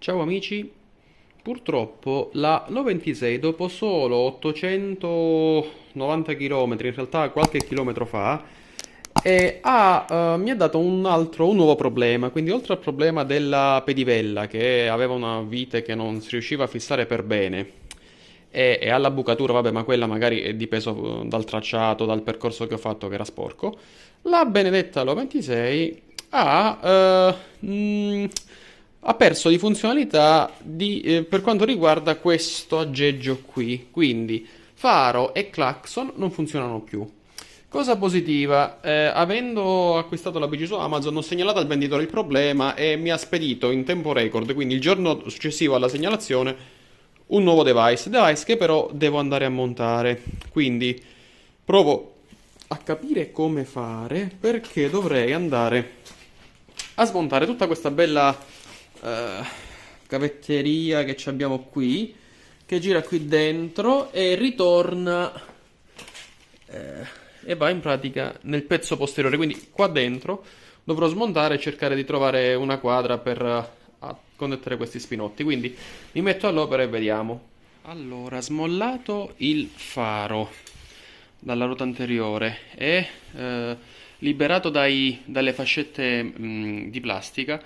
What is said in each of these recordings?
Ciao amici, purtroppo la 926 dopo solo 890 km, in realtà qualche chilometro fa, mi ha dato un nuovo problema. Quindi oltre al problema della pedivella che aveva una vite che non si riusciva a fissare per bene e alla bucatura, vabbè, ma quella magari è dipeso dal tracciato, dal percorso che ho fatto che era sporco, la benedetta 96 ha, ha perso di funzionalità per quanto riguarda questo aggeggio qui. Quindi faro e clacson non funzionano più. Cosa positiva, avendo acquistato la bici su Amazon ho segnalato al venditore il problema e mi ha spedito in tempo record, quindi il giorno successivo alla segnalazione, un nuovo device che però devo andare a montare. Quindi provo a capire come fare, perché dovrei andare a smontare tutta questa bella eh, cavetteria che ci abbiamo qui, che gira qui dentro e ritorna e va in pratica nel pezzo posteriore. Quindi qua dentro dovrò smontare e cercare di trovare una quadra per connettere questi spinotti. Quindi mi metto all'opera e vediamo. Allora, smollato il faro dalla ruota anteriore e liberato dalle fascette di plastica,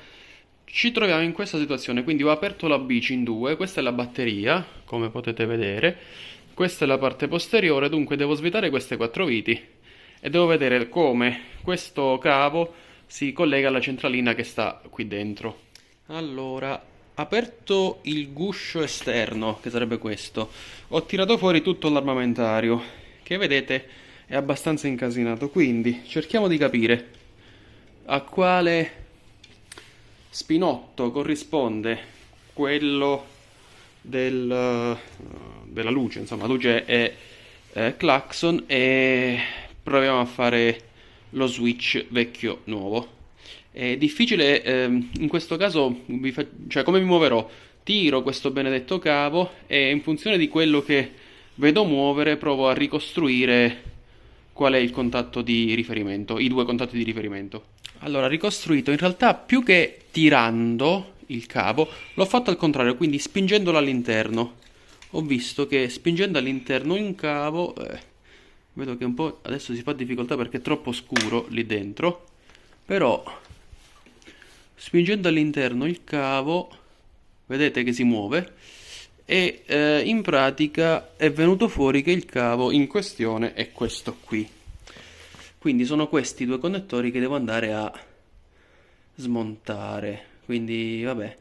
ci troviamo in questa situazione. Quindi ho aperto la bici in due, questa è la batteria, come potete vedere, questa è la parte posteriore, dunque devo svitare queste quattro viti e devo vedere come questo cavo si collega alla centralina che sta qui dentro. Allora, aperto il guscio esterno, che sarebbe questo, ho tirato fuori tutto l'armamentario, che vedete è abbastanza incasinato, quindi cerchiamo di capire a quale spinotto corrisponde quello della luce, insomma, luce e clacson, e proviamo a fare lo switch vecchio nuovo. È difficile, in questo caso, cioè come mi muoverò? Tiro questo benedetto cavo e in funzione di quello che vedo muovere provo a ricostruire qual è il contatto di riferimento, i due contatti di riferimento. Allora, ricostruito, in realtà più che tirando il cavo, l'ho fatto al contrario, quindi spingendolo all'interno. Ho visto che spingendo all'interno un cavo, vedo che un po' adesso si fa difficoltà perché è troppo scuro lì dentro, però spingendo all'interno il cavo, vedete che si muove e in pratica è venuto fuori che il cavo in questione è questo qui. Quindi sono questi due connettori che devo andare a smontare. Quindi vabbè,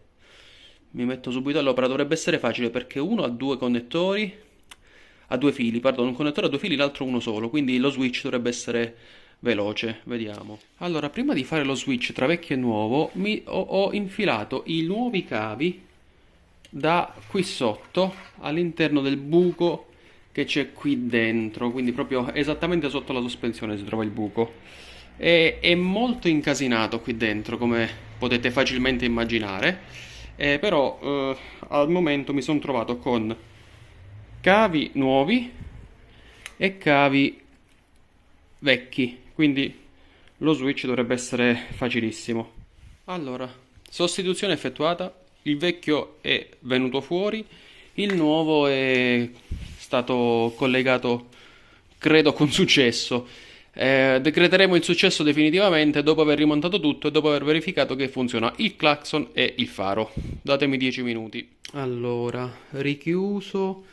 mi metto subito all'opera. Dovrebbe essere facile perché uno ha due connettori, ha due fili, pardon, un connettore ha due fili, l'altro uno solo, quindi lo switch dovrebbe essere veloce. Vediamo. Allora, prima di fare lo switch tra vecchio e nuovo ho infilato i nuovi cavi da qui sotto all'interno del buco che c'è qui dentro, quindi proprio esattamente sotto la sospensione si trova il buco. È molto incasinato qui dentro, come potete facilmente immaginare, però al momento mi sono trovato con cavi nuovi e cavi vecchi, quindi lo switch dovrebbe essere facilissimo. Allora, sostituzione effettuata, il vecchio è venuto fuori, il nuovo è stato collegato, credo, con successo. Decreteremo il successo definitivamente dopo aver rimontato tutto e dopo aver verificato che funziona il clacson e il faro. Datemi 10 minuti. Allora, richiuso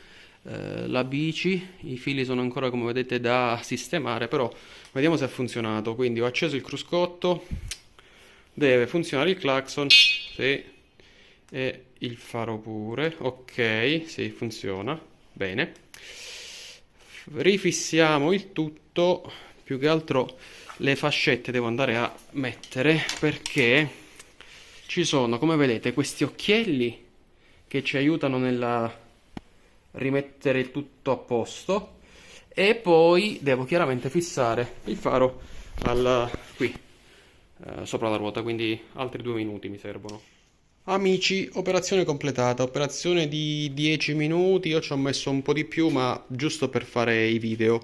la bici, i fili sono ancora, come vedete, da sistemare, però vediamo se ha funzionato. Quindi ho acceso il cruscotto, deve funzionare il clacson, sì, e il faro pure. Ok, sì, funziona bene. Rifissiamo il tutto. Più che altro le fascette devo andare a mettere perché ci sono, come vedete, questi occhielli che ci aiutano nel rimettere il tutto a posto, e poi devo chiaramente fissare il faro qui sopra la ruota, quindi altri 2 minuti mi servono. Amici, operazione completata, operazione di 10 minuti, io ci ho messo un po' di più ma giusto per fare i video,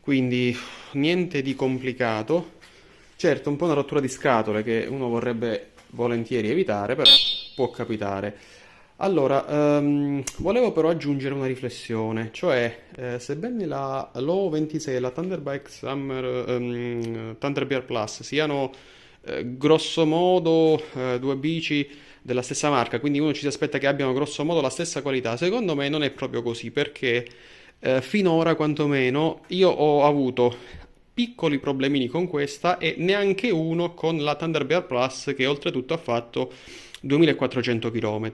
quindi niente di complicato. Certo, un po' una rottura di scatole che uno vorrebbe volentieri evitare, però può capitare. Allora, volevo però aggiungere una riflessione, cioè, sebbene la Low 26 e la Thunderbike Summer, Thunderbear Plus siano grosso modo due bici della stessa marca, quindi uno ci si aspetta che abbiano grosso modo la stessa qualità, secondo me non è proprio così, perché finora quantomeno io ho avuto piccoli problemini con questa e neanche uno con la Thunderbird Plus che oltretutto ha fatto 2400 km.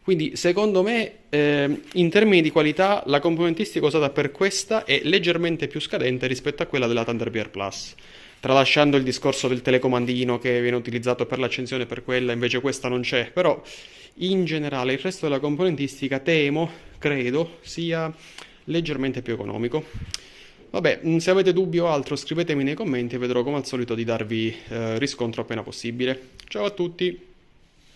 Quindi secondo me in termini di qualità la componentistica usata per questa è leggermente più scadente rispetto a quella della Thunderbird Plus. Tralasciando il discorso del telecomandino che viene utilizzato per l'accensione per quella, invece questa non c'è, però in generale il resto della componentistica temo, credo, sia leggermente più economico. Vabbè, se avete dubbi o altro scrivetemi nei commenti e vedrò come al solito di darvi riscontro appena possibile. Ciao a tutti!